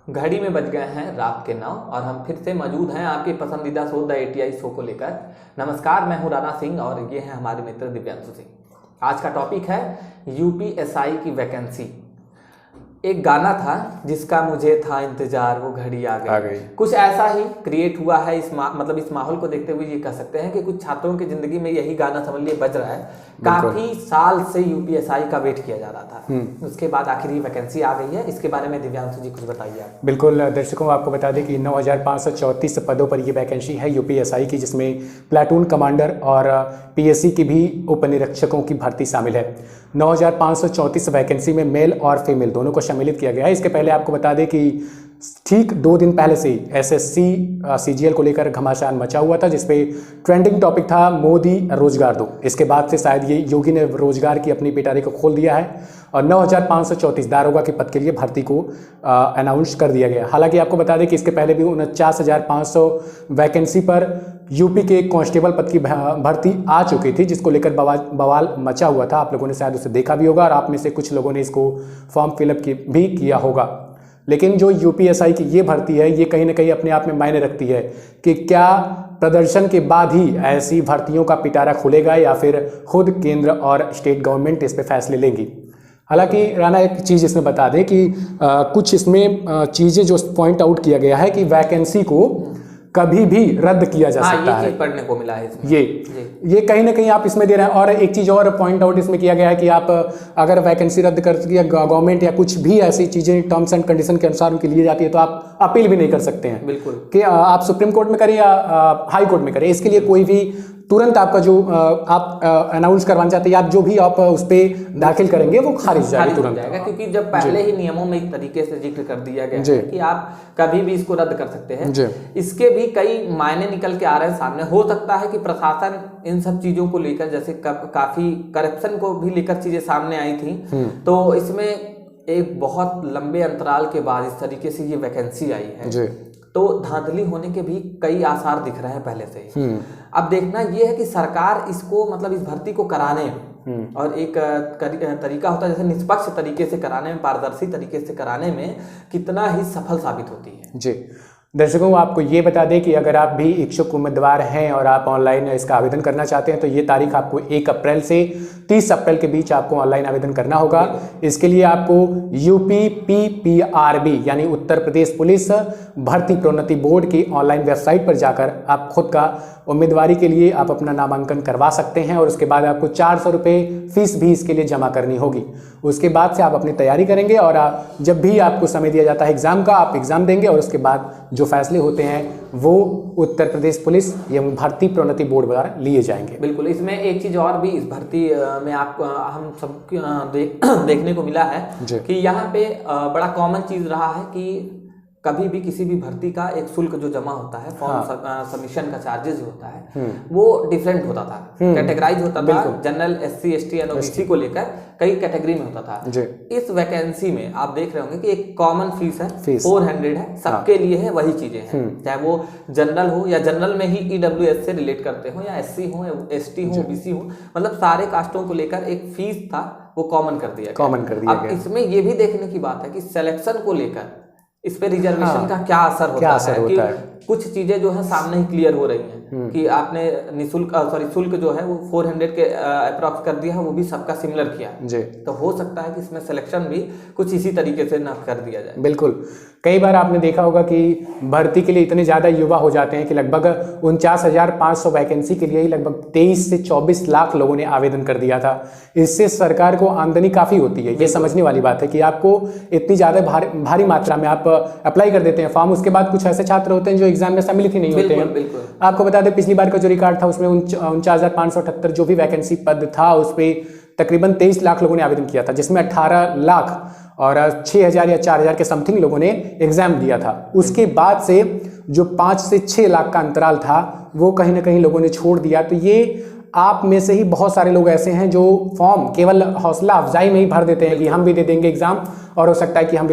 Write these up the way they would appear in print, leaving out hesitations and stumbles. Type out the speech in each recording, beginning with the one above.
घड़ी में बज गए हैं रात के 9 और हम फिर से मौजूद हैं आपके पसंदीदा शो द ATI शो को लेकर। नमस्कार, मैं हूं राणा सिंह और ये हैं हमारे मित्र दिव्यांशु सिंह। आज का टॉपिक है UPSI की वैकेंसी। एक गाना था जिसका मुझे था इंतजार, वो घड़ी आ गई। कुछ ऐसा ही क्रिएट हुआ है इस माहौल को देखते हुए ये कह सकते हैं कि कुछ छात्रों की जिंदगी में यही गाना समझ लिए बज रहा है। काफी साल से UPSI का वेट किया जा रहा था, उसके बाद आखिर ही वैकेंसी आ गई है। इसके बारे में दिव्यांशु जी कुछ बताइए आप। बिल्कुल दर्शकों, आपको बता दें कि 9534 पदों पर ये वैकेंसी है UPSI की, जिसमें प्लाटून कमांडर और PSC की भी उप निरीक्षकों की भर्ती शामिल है। 9534 वैकेंसी में मेल और फीमेल दोनों को सम्मिलित किया गया है। इसके पहले आपको बता दें कि ठीक 2 दिन पहले से ही SSC CGL को लेकर घमासान मचा हुआ था, जिसपे ट्रेंडिंग टॉपिक था मोदी रोजगार दो। इसके बाद से शायद ये योगी ने रोजगार की अपनी पिटारी को खोल दिया है और 9534 दारोगा के पद के लिए भर्ती को अनाउंस कर दिया गया। हालांकि आपको बता दें कि इसके पहले भी 49,500 वैकेंसी पर यूपी के कांस्टेबल पद की भर्ती आ चुकी थी, जिसको लेकर बवाल मचा हुआ था। आप लोगों ने शायद उसे देखा भी होगा और आप में से कुछ लोगों ने इसको फॉर्म फिलअप भी किया होगा। लेकिन जो UPSI की ये भर्ती है, ये कहीं ना कहीं अपने आप में मायने रखती है कि क्या प्रदर्शन के बाद ही ऐसी भर्तियों का पिटारा खुलेगा या फिर खुद केंद्र और स्टेट गवर्नमेंट इस पे फैसले लेंगी। हालांकि राणा, एक चीज़ इसमें बता दें कि कुछ इसमें चीज़ें जो पॉइंट आउट किया गया है कि वैकेंसी को कभी भी रद्द किया जा सकता है। ये पढ़ने को मिला है इसमें। ये कहीं ना कहीं आप इसमें दे रहे हैं। और एक चीज़ और पॉइंट आउट इसमें किया गया है कि आप अगर वैकेंसी रद्द कर दिया गवर्नमेंट या कुछ भी ऐसी चीज़ें टर्म्स एंड कंडीशन के अनुसार उनकी ली जाती है तो आप अपील भी नहीं कर सकते हैं। बिल्कुल, कि आप सुप्रीम कोर्ट में करें या हाई कोर्ट में करें, इसके लिए कोई भी तुरंत आपका जो आप अनाउंस करवाना चाहते हैं, आप जो भी आप उस पर दाखिल करेंगे वो खारिज जाएगा तुरंत, क्योंकि जब पहले ही नियमों में एक तरीके से जिक्र कर दिया गया है कि आप कभी भी इसको रद्द कर सकते हैं। इसके भी कई मायने निकल के आ रहे हैं सामने। हो सकता है कि प्रशासन इन सब चीजों को लेकर, जैसे काफी करप्शन को भी लेकर चीजें सामने आई थी, तो इसमें एक बहुत लंबे अंतराल के बाद इस तरीके से ये वैकेंसी आई है, तो धांधली होने के भी कई आसार दिख रहे हैं पहले से ही। अब देखना यह है कि सरकार इसको इस भर्ती को कराने और एक तरीका होता है जैसे निष्पक्ष तरीके से कराने में, पारदर्शी तरीके से कराने में कितना ही सफल साबित होती है। जी दर्शकों, आपको ये बता दें कि अगर आप भी इच्छुक उम्मीदवार हैं और आप ऑनलाइन इसका आवेदन करना चाहते हैं तो ये तारीख आपको 1 अप्रैल से 30 अप्रैल के बीच आपको ऑनलाइन आवेदन करना होगा। इसके लिए आपको UPPPRB यानी उत्तर प्रदेश पुलिस भर्ती प्रोन्नति बोर्ड की ऑनलाइन वेबसाइट पर जाकर आप खुद का उम्मीदवारी के लिए आप अपना नामांकन करवा सकते हैं और उसके बाद आपको 400 रुपये फीस भी इसके लिए जमा करनी होगी। उसके बाद से आप अपनी तैयारी करेंगे और जब भी आपको समय दिया जाता है एग्जाम का, आप एग्जाम देंगे और उसके बाद जो फैसले होते हैं वो उत्तर प्रदेश पुलिस एवं भर्ती प्रोन्नति बोर्ड द्वारा लिए जाएंगे। बिल्कुल, इसमें एक चीज और भी इस भर्ती में आपको हम सब देखने को मिला है कि यहाँ पे बड़ा कॉमन चीज रहा है कि कभी भी किसी भी भर्ती का एक शुल्क जो जमा होता है, फॉर्म सबमिशन का चार्जेस जो होता है वो डिफरेंट होता था, कैटेगराइज होता था। जनरल, SC ST और OBC को लेकर कई कैटेगरी में होता था। इस वैकेंसी में आप देख रहे होंगे कि एक कॉमन फीस है, 400 है, सबके लिए है, वही चीजें हैं, चाहे वो जनरल हो या जनरल में ही EWS से रिलेट करते हो या SC हो या ST हो, OBC हो, मतलब सारे कास्टों को लेकर एक फीस था वो कॉमन कर दिया गया। अब इसमें ये भी देखने की बात है कि सिलेक्शन को लेकर इस पे रिजर्वेशन का क्या असर होता है कि कुछ चीजें जो है सामने ही क्लियर हो रही हैं कि आपने शुल्क जो है वो 400 के अप्रॉक्स कर दिया है, वो भी सबका सिमिलर किया तो हो सकता है कि इसमें सिलेक्शन भी कुछ इसी तरीके से ना कर दिया जाए। बिल्कुल, कई बार आपने देखा होगा कि भर्ती के लिए इतने ज़्यादा युवा हो जाते हैं कि लगभग 49,500 वैकेंसी के लिए ही लगभग 23 से 24 लाख लोगों ने आवेदन कर दिया था। इससे सरकार को आमदनी काफ़ी होती है। ये समझने वाली बात है कि आपको इतनी ज़्यादा भारी मात्रा में आप अप्लाई कर देते हैं फॉर्म, उसके बाद कुछ ऐसे छात्र होते हैं जो एग्जाम में सम्मिलित ही नहीं होते हैं। आपको बता दें पिछली बार का जो रिकॉर्ड था उसमें 49,578 जो भी वैकेंसी पद था उस पर तकरीबन 23 लाख लोगों ने आवेदन किया था, जिसमें 18 लाख और 6,000 या 4,000 के समथिंग लोगों ने एग्जाम दिया था। उसके बाद से जो 5 से 6 लाख का अंतराल था वो कहीं ना कहीं लोगों ने छोड़ दिया। तो ये आप में से ही बहुत सारे लोग ऐसे हैं जो फॉर्म केवल हौसला अफजाई में ही भर देते हैं कि हम भी दे देंगे एग्जाम और हो सकता है कि हम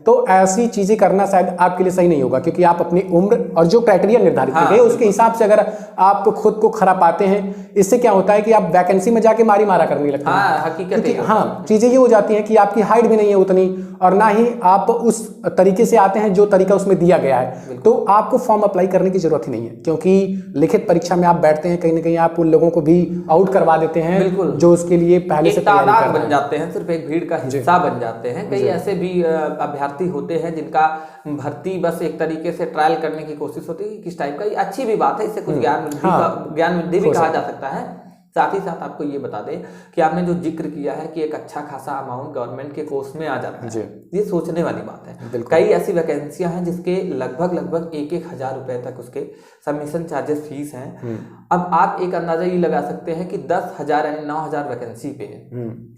तो ऐसी चीज़ें करना शायद आपके लिए सही नहीं होगा, क्योंकि आप अपनी उम्र और जो क्राइटेरिया निर्धारित किए गए उसके हिसाब से अगर आप खुद को खरा पाते हैं, इससे क्या होता है कि आप वैकेंसी में जाके मारा करने लगते हैं। हकीकत है। हाँ, चीज़ें ये हो जाती हैं कि आपकी हाइट भी नहीं है उतनी, और ना ही आप उस तरीके से आते हैं जो तरीका उसमें दिया गया है, तो आपको फॉर्म अप्लाई करने की जरूरत ही नहीं है, क्योंकि लिखित परीक्षा में आप बैठते हैं, कहीं ना कहीं आप उन लोगों को भी आउट करवा देते हैं जो उसके लिए पहले से तैयारी कर रहे हैं। बन जाते हैं, सिर्फ एक भीड़ का हिस्सा बन जाते हैं। कई ऐसे भी अभ्यर्थी होते हैं जिनका भर्ती बस एक तरीके से ट्रायल करने की कोशिश होती है, किस टाइप का। ये अच्छी भी बात है, इससे कुछ ज्ञान वृद्धि भी कहा जा सकता है। साथ ही साथ आपको ये बता दें कि आपने जो जिक्र किया है कि एक अच्छा खासा अमाउंट गवर्नमेंट के कोर्स में आ जाता है, ये सोचने वाली बात है। कई ऐसी वैकेंसियां हैं जिसके लगभग 1,000 रुपए तक उसके सबमिशन चार्जेस फीस हैं। अब आप एक अंदाजा ये लगा सकते हैं कि 10,000 यानी 9,000 वैकेंसी पे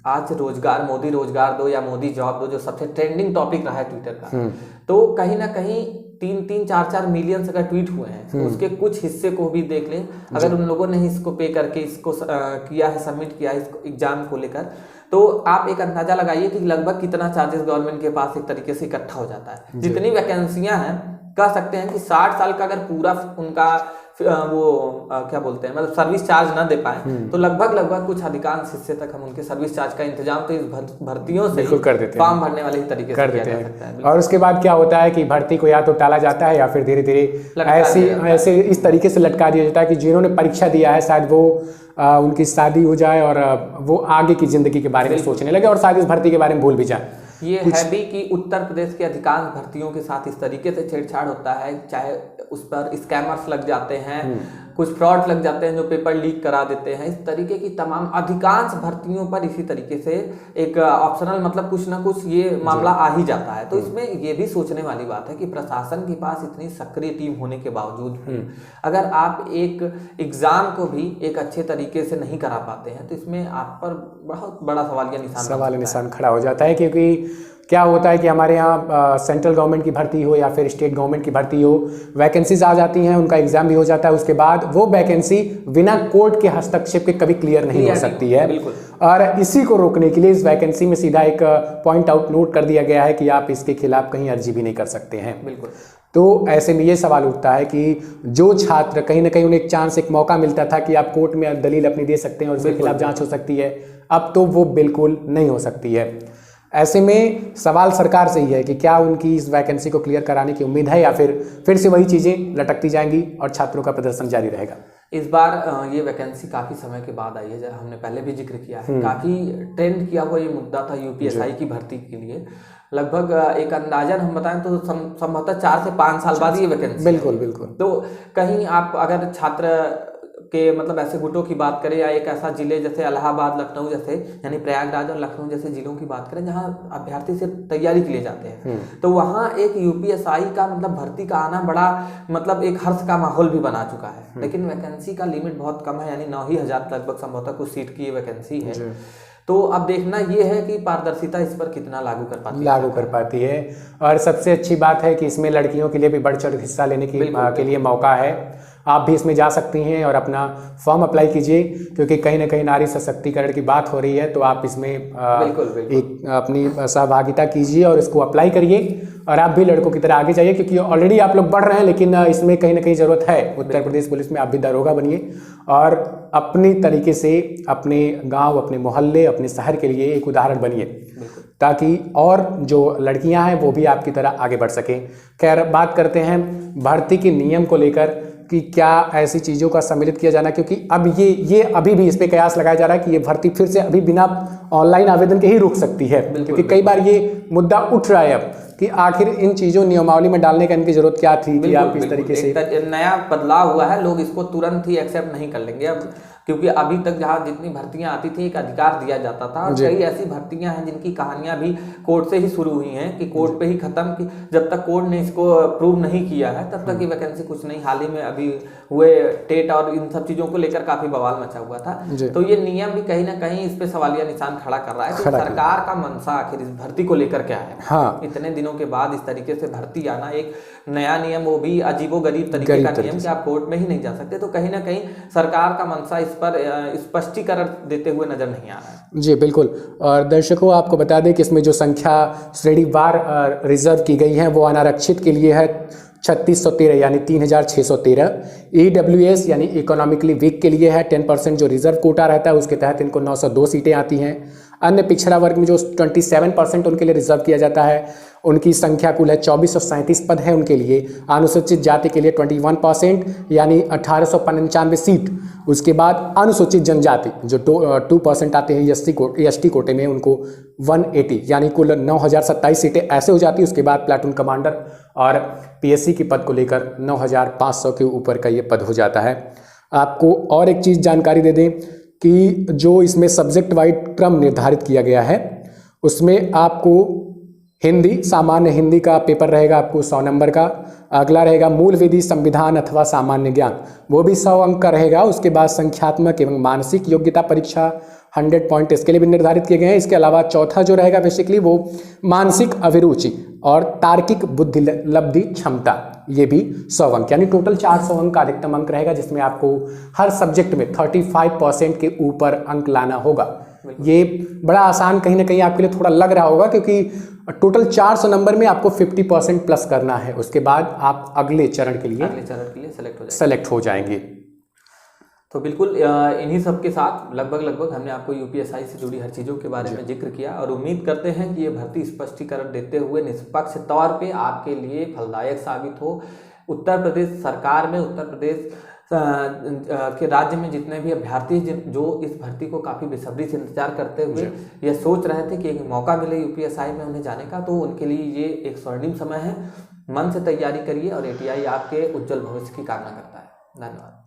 आज रोजगार, मोदी रोजगार दो या मोदी जॉब दो, जो सबसे ट्रेंडिंग टॉपिक रहा है ट्विटर का, तो कहीं ना कहीं 3-3, 4-4 मिलियन अगर ट्वीट हुए हैं तो उसके कुछ हिस्से को भी देख लें। अगर उन लोगों ने इसको पे करके इसको किया है, सबमिट किया है इसको एग्जाम को लेकर, तो आप एक अंदाजा लगाइए कि लगभग कितना चार्जेस गवर्नमेंट के पास एक तरीके से इकट्ठा हो जाता है। जितनी वैकेंसियां हैं, कह सकते हैं कि 60 साल का अगर पूरा उनका क्या बोलते हैं, मतलब सर्विस चार्ज ना दे पाए तो लगभग कुछ अधिकांश हिस्से तक हम उनके सर्विस चार्ज का इंतजाम तो इस भर्तियों से कर देते हैं, फॉर्म भरने वाले ही तरीके से किया जा सकता है। और उसके बाद क्या होता है कि भर्ती को या तो टाला जाता है या फिर धीरे धीरे ऐसे इस तरीके से लटका दिया जाता है कि जिन्होंने परीक्षा दिया है शायद वो उनकी शादी हो जाए और वो आगे की जिंदगी के बारे में सोचने लगे और शायद इस भर्ती के बारे में भूल भी जाए। ये है भी कि उत्तर प्रदेश के अधिकांश भर्तियों के साथ इस तरीके से छेड़छाड़ होता है, चाहे उस पर स्कैमर्स लग जाते हैं, कुछ फ्रॉड लग जाते हैं जो पेपर लीक करा देते हैं। इस तरीके की तमाम अधिकांश भर्तियों पर इसी तरीके से एक ऑप्शनल मतलब कुछ ना कुछ ये मामला आ ही जाता है। तो इसमें ये भी सोचने वाली बात है कि प्रशासन के पास इतनी सक्रिय टीम होने के बावजूद भी अगर आप एक एग्जाम को भी एक अच्छे तरीके से नहीं करा पाते हैं तो इसमें आप पर बहुत बड़ा सवाल निशान खड़ा हो जाता है। क्योंकि क्या होता है कि हमारे यहाँ सेंट्रल गवर्नमेंट की भर्ती हो या फिर स्टेट गवर्नमेंट की भर्ती हो, वैकेंसीज आ जाती हैं, उनका एग्जाम भी हो जाता है, उसके बाद वो वैकेंसी बिना कोर्ट के हस्तक्षेप के कभी क्लियर नहीं हो सकती है। और इसी को रोकने के लिए इस वैकेंसी में सीधा एक पॉइंट आउट नोट कर दिया गया है कि आप इसके खिलाफ कहीं अर्जी भी नहीं कर सकते हैं। तो ऐसे में ये सवाल उठता है कि जो छात्र कहीं ना कहीं उन्हें एक चांस, एक मौका मिलता था कि आप कोर्ट में दलील अपनी दे सकते हैं और उसके खिलाफ जांच हो सकती है, अब तो वो बिल्कुल नहीं हो सकती है। ऐसे में सवाल सरकार से ही है कि क्या उनकी इस वैकेंसी को क्लियर कराने की उम्मीद है या फिर से वही चीज़ें लटकती जाएंगी और छात्रों का प्रदर्शन जारी रहेगा। इस बार ये वैकेंसी काफ़ी समय के बाद आई है, जब हमने पहले भी जिक्र किया है, काफ़ी ट्रेंड किया हुआ ये मुद्दा था यूपीएसआई की भर्ती के लिए। लगभग एक अंदाजन हम बताएं तो संभवतः 4 से 5 साल बाद ये वैकेंसी। बिल्कुल। तो कहीं आप अगर छात्र के मतलब ऐसे गुटों की बात करें या एक ऐसा जिले जैसे इलाहाबाद, लखनऊ जैसे, यानी प्रयागराज और लखनऊ जैसे जिलों की बात करें जहां अभ्यर्थी सिर्फ तैयारी के लिए जाते हैं, तो वहां एक यूपीएसआई का मतलब भर्ती का आना बड़ा मतलब एक हर्ष का माहौल भी बना चुका है। लेकिन वैकेंसी का लिमिट बहुत कम है, यानी 9,000 लगभग संभवतः कुछ सीट की ये वैकेंसी है। तो अब देखना ये है कि पारदर्शिता इस पर कितना लागू कर पाती है। और सबसे अच्छी बात है कि इसमें लड़कियों के लिए भी बढ़ चढ़ हिस्सा लेने के लिए मौका है। आप भी इसमें जा सकती हैं और अपना फॉर्म अप्लाई कीजिए, क्योंकि कहीं ना कहीं नारी सशक्तिकरण की बात हो रही है, तो आप इसमें एक अपनी सहभागिता कीजिए और इसको अप्लाई करिए और आप भी लड़कों की तरह आगे जाइए, क्योंकि ऑलरेडी आप लोग बढ़ रहे हैं, लेकिन इसमें कहीं ना कहीं ज़रूरत है। उत्तर प्रदेश पुलिस में आप भी दरोगा बनिए और अपनी तरीके से अपने गाँव, अपने मोहल्ले, अपने शहर के लिए एक उदाहरण बनिए, ताकि और जो लड़कियां हैं वो भी आपकी तरह आगे बढ़ सकें। खैर, बात करते हैं भर्ती के नियम को लेकर कि क्या ऐसी चीज़ों का सम्मिलित किया जाना, क्योंकि अब ये अभी भी इस पे कयास लगाया जा रहा है कि ये भर्ती फिर से अभी बिना ऑनलाइन आवेदन के ही रुक सकती है, क्योंकि कई बार ये मुद्दा उठ रहा है अब कि आखिर इन चीज़ों नियमावली में डालने का इनकी जरूरत क्या थी कि आप इस तरीके से नया बदलाव हुआ है, लोग इसको तुरंत ही एक्सेप्ट नहीं कर लेंगे अब, क्योंकि अभी तक जहाँ जितनी भर्तियां आती थी एक अधिकार दिया जाता था, और कई ऐसी भर्तियां हैं जिनकी कहानियां भी कोर्ट से ही शुरू हुई हैं कि कोर्ट पे ही खत्म की, जब तक कोर्ट ने इसको प्रूव नहीं किया है तब तक ये वैकेंसी कुछ नहीं। हाल ही में अभी हुए टेट और इन सब चीजों को लेकर काफी बवाल मचा हुआ था, तो ये नियम भी कहीं ना कहीं इस पे सवालिया निशान खड़ा कर रहा है कि सरकार का मंशा आखिर इस भर्ती को लेकर क्या है। इतने दिनों के बाद इस तरीके से भर्ती आना, एक नया नियम, वो भी अजीबोगरीब तरीके का नियम कि आप कोर्ट में ही नहीं जा सकते, तो कहीं ना कहीं सरकार का मंशा इस पर स्पष्टीकरण देते हुए नजर नहीं आ रहा है। जी बिल्कुल। और दर्शकों आपको बता दें कि इसमें जो संख्या श्रेणीवार रिजर्व की गई है वो अनारक्षित के लिए है 3613 यानी 3613। EWS यानी इकोनॉमिकली वीक के लिए है 10% जो रिजर्व कोटा रहता है, उसके तहत इनको 902 सीटें आती हैं। अन्य पिछड़ा वर्ग में जो 27% उनके लिए रिजर्व किया जाता है, उनकी संख्या कुल है 2437 पद है उनके लिए। अनुसूचित जाति के लिए 21% यानी 1895 सीट। उसके बाद अनुसूचित जनजाति जो 2% आते हैं एसटी कोटे में, उनको 180 यानी कुल 9027 सीटें ऐसे हो जाती है। उसके बाद प्लाटून कमांडर और पीएससी के पद को लेकर 9500 के ऊपर का ये पद हो जाता है। आपको और एक चीज़ जानकारी दे दें कि जो इसमें सब्जेक्ट वाइज क्रम निर्धारित किया गया है उसमें आपको हिंदी, सामान्य हिंदी का पेपर रहेगा आपको 100 नंबर का। अगला रहेगा मूल विधि, संविधान अथवा सामान्य ज्ञान, वो भी 100 अंक का रहेगा। उसके बाद संख्यात्मक एवं मानसिक योग्यता परीक्षा 100 पॉइंट इसके लिए भी निर्धारित किए गए हैं। इसके अलावा चौथा जो रहेगा बेसिकली वो मानसिक अभिरुचि और तार्किक बुद्धि लब्धि क्षमता, ये भी 100 अंक यानी टोटल 400 अंक का अधिकतम अंक रहेगा, जिसमें आपको हर सब्जेक्ट में 35% के ऊपर अंक लाना होगा। ये बड़ा आसान कहीं ना कहीं आपके लिए थोड़ा लग रहा होगा, क्योंकि टोटल 400 नंबर में आपको 50% प्लस करना है। उसके बाद आप अगले चरण के लिए सेलेक्ट हो जाएंगे। तो बिल्कुल इन्हीं सब के साथ लगभग हमने आपको यूपीएससी से जुड़ी हर चीज़ों के बारे में जिक्र किया और उम्मीद करते हैं कि ये भर्ती स्पष्टीकरण देते हुए निष्पक्ष तौर पे आपके लिए फलदायक साबित हो। उत्तर प्रदेश सरकार में, उत्तर प्रदेश के राज्य में जितने भी अभ्यर्थी जो इस भर्ती को काफ़ी बेसब्री से इंतजार करते हुए यह सोच रहे थे कि एक मौका मिले यूपीएससी में उन्हें जाने का, तो उनके लिए ये एक स्वर्णिम समय है। मन से तैयारी करिए और ATI आपके उज्जवल भविष्य की कामना करता है। धन्यवाद।